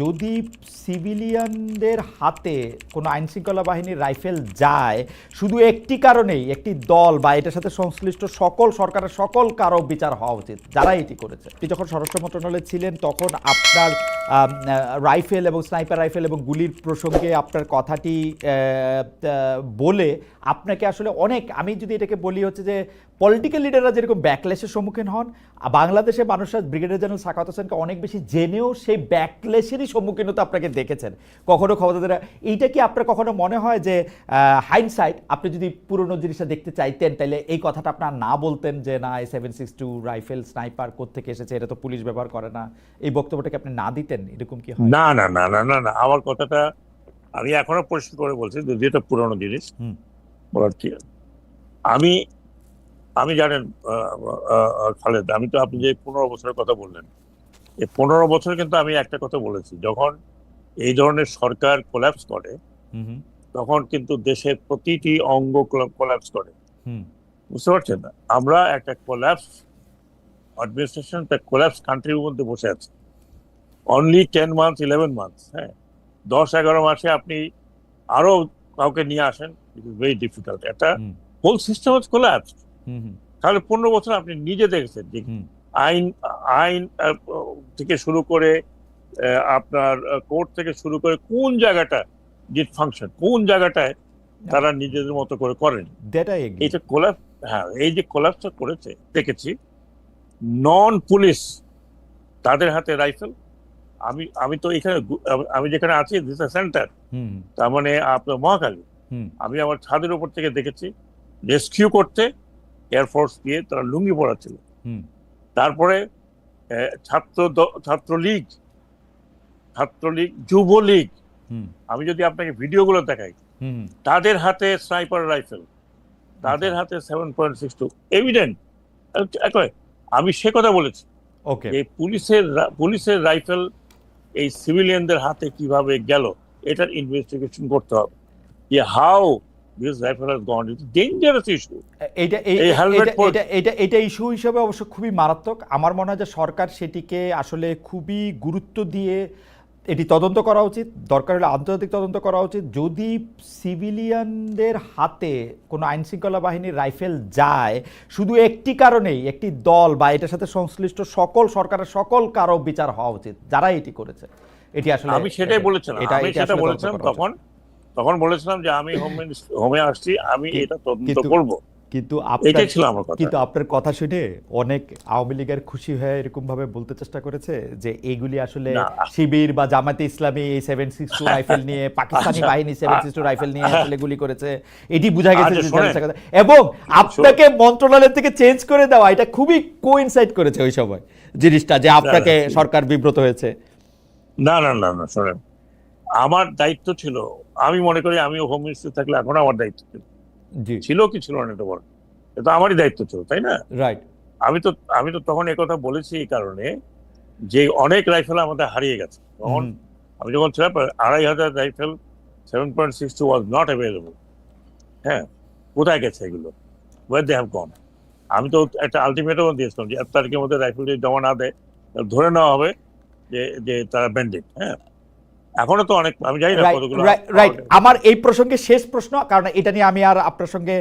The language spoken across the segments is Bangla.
যদি সিভিলিয়ানদের হাতে কোনো আইনশৃঙ্খলা বাহিনীর রাইফেল যায় শুধু একটি কারণেই, একটি দল বা এটার সাথে সংশ্লিষ্ট সকল সরকারের সকল কারো বিচার হওয়া উচিত যারা এটি করেছে। আপনি যখন স্বরাষ্ট্র মন্ত্রণালয়ে ছিলেন তখন আপনার রাইফেল এবং স্নাইপার রাইফেল এবং গুলির প্রসঙ্গে আপনার কথাটি বলে আপনাকে আসলে অনেক, আমি যদি এটাকে বলি হচ্ছে যে পলিটিক্যাল লিডাররা যেরকম ব্যাকলেশের সম্মুখীন হন, বাংলাদেশে মানুষরা ব্রিগেডিয়ার জেনারেল সাখাওয়াত হোসেনকে অনেক বেশি জেনেও সেই ব্যাকলেশেরই সম্মুখীন হতে আপনাকে দেখেছেন কখনো ক্ষমতাধরা। এইটা কি আপনার কখনো মনে হয় যে হাইন্ডসাইট আপনি যদি পুরনো জিনিসটা দেখতে চাইতেন তাহলে এই কথাটা আপনার না বলতেন যে না এই 7.62 রাইফেল স্নাইপার কোত্থেকে এসেছে, এটা তো পুলিশ ব্যবহার করে না, এই বক্তব্যটাকে আপনি না দিতেন? এরকম কি হয়? না না না না না না আমার কথাটা আমি এখনো পরিষ্কার করে বলছি, যেটা পুরনো জিনিস বলার কি। আমি আমি জানেন খালেদ, আমি তো আপনি যে 15 বছরের কথা বললেন, এই 15 বছর কিন্তু আমি একটা কথা বলেছি, যখন এই ধরনের সরকার কোল্যাপস করে তখন কিন্তু দেশের প্রতিটি অঙ্গ কোল্যাপস করে। বুঝতে পারছেন না, আমরা একটা কোল্যাপস অ্যাডমিনিস্ট্রেশন, কোল্যাপস কান্ট্রির মধ্যে বসে আছি। অনলি 10 months 11 months, হ্যাঁ, 10-11 মাসে আপনি আরো কাউকে নিয়ে আসেন, ইট ইজ ভেরি ডিফিকাল্ট। একটা হোল সিস্টেম হচ্ছে কোল্যাপস। তাহলে 15 বছর আপনি নিজে দেখেছেন যে আইন থেকে শুরু করে আপনার কোর্ট থেকে শুরু করে কোন জায়গাটা ডিট ফাংশন, কোন জায়গাটায় তারা নিজেদের মতো করে করেন। এইটা কোল্যাপস, হ্যাঁ, এই যে কোল্যাপসটা করেছে দেখেছি। নন পুলিশ তাদের হাতে রাইফেল। আমি তো এখানে, আমি যেখানে আছি দিস সেন্টার, তার মানে আপনার মহাখালী, আমি আমার ছাদের উপর থেকে দেখেছি রেস্কিউ করতে এয়ারফোর্স দিয়ে তারা লুঙ্গি পড়াচ্ছিল। তারপরে ছাত্রলীগ, যুবলীগ, আমি যদি আপনাকে ভিডিওগুলো দেখাই, তাদের হাতে স্নাইপার রাইফেল, তাদের হাতে 7.62 এভিডেন্ট। আমি সে কথা বলেছি, এই পুলিশের রাইফেল এই সিভিলিয়ানদের হাতে কিভাবে গেল, এটার ইনভেস্টিগেশন করতে হবে। How this rifle has gone, it's dangerous issue. এটা ইস্যু হিসেবে অবশ্য খুবই মারাত্মক। আমার মনে হয় যে সরকার সেটিকে আসলে খুবই গুরুত্ব দিয়ে এটি তদন্ত করা উচিত, দরকার হলে আন্তর্জাতিক তদন্ত করা উচিত। যদি সিভিলিয়ানদের হাতে কোনো আইনশৃঙ্খলা বাহিনীর রাইফেল যায় শুধু একটি কারণেই, একটি দল বা এটার সাথে সংশ্লিষ্ট সকল সরকারের সকল কারো বিচার হওয়া উচিত যারা এটি করেছে। এটি আসলে আমি সেটাই বলেছিলাম, তখন বলেছিলাম যে আমি হোমে আসছি, আমি এটা তদন্ত করব। কিন্তু আপনার কথা শুনে অনেক আওয়ামী লীগের খুশি হয়ে এরকম ভাবে বলতে চেষ্টা করেছে যে এইগুলি আসলে শিবির বা জামাতে ইসলামী এই 7.62 রাইফেল নিয়ে, পাকিস্তানি বাহিনী 7.62 রাইফেল নিয়ে আসলে গুলি করেছে, এটি বোঝা গেছে। এবং আপনাকে মন্ত্রণালয় থেকে চেঞ্জ করে দেওয়া এটা খুবই কোইনসাইড করেছে ওই সময় জিনিসটা, যে আপনাকে সরকার বিব্রত হয়েছে। না না না না শোনেন, আমার দায়িত্ব ছিল, আমি মনে করি আমিও হোম মিনিস্টার থাকলে এখন আমার দায়িত্ব ছিল কি ছিল না, এটা বল, এটা আমারই দায়িত্ব ছিল, তাই না? রাইট। আমি তো তখন একথা বলেছি এই কারণে যে অনেক রাইফেল আমাদের হারিয়ে গেছে। তখন আমি যখন ছিলাম 2500 রাইফেল 7.62 ওয়াজ নট অ্যাভেলেবল। হ্যাঁ, কোথায় গেছে এগুলো, ওয়ার দে হ্যাভ গন। আমি তো একটা আলটিমেটাম দিয়েছিলাম যে 1 তারিখের মধ্যে রাইফেল যদি জমা না দেয় ধরে নেওয়া হবে যে তারা ব্যান্ডিট। হ্যাঁ, এখনো তো অনেক, আমি জানি না কতগুলো। রাইট। আমার এই প্রসঙ্গে শেষ প্রশ্ন, কারণ এটা নিয়ে আমি আর আপনার সঙ্গে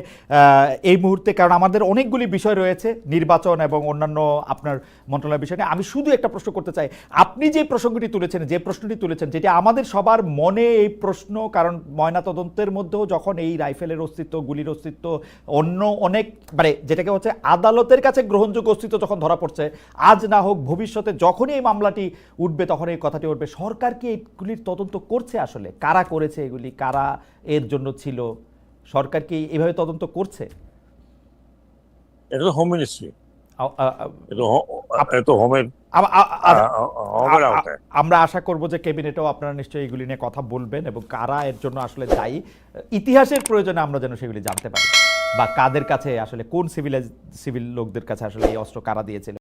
এই মুহূর্তে, কারণ আমাদের অনেকগুলি বিষয় রয়েছে, নির্বাচন এবং অন্যান্য আপনার মন্ত্রণালয়ের বিষয় নিয়ে। আমি শুধু একটা প্রশ্ন করতে চাই, আপনি যে প্রসঙ্গটি তুলেছেন, যে প্রশ্নটি তুলেছেন, যেটি আমাদের সবার মনে এই প্রশ্ন, কারণ ময়নাতদন্তের মধ্যেও যখন এই রাইফেলের অস্তিত্ব, গুলির অস্তিত্ব, অন্য অনেক মানে যেটাকে হচ্ছে আদালতের কাছে গ্রহণযোগ্য অস্তিত্ব যখন ধরা পড়ছে, আজ না হোক ভবিষ্যতে যখনই এই মামলাটি উঠবে তখন এই কথাটি উঠবে, সরকার কি এইগুলির তদন্ত করছে? আসলে কারা করেছে এগুলি, কারা এর জন্য ছিল, সরকার কি এইভাবে তদন্ত করছে? এটা তো হোম মিনিস্ট্রি, আমরা আশা করব যে ক্যাবিনেটেও আপনারা নিশ্চয়ই এগুলি নিয়ে কথা বলবেন এবং কারা এর জন্য আসলে দায়ী, ইতিহাসের প্রয়োজনে আমরা যেন সেগুলি জানতে পারি, বা কাদের কাছে আসলে, কোন সিভিল লোকদের কাছে আসলে এই অস্ত্র কারা দিয়েছিল।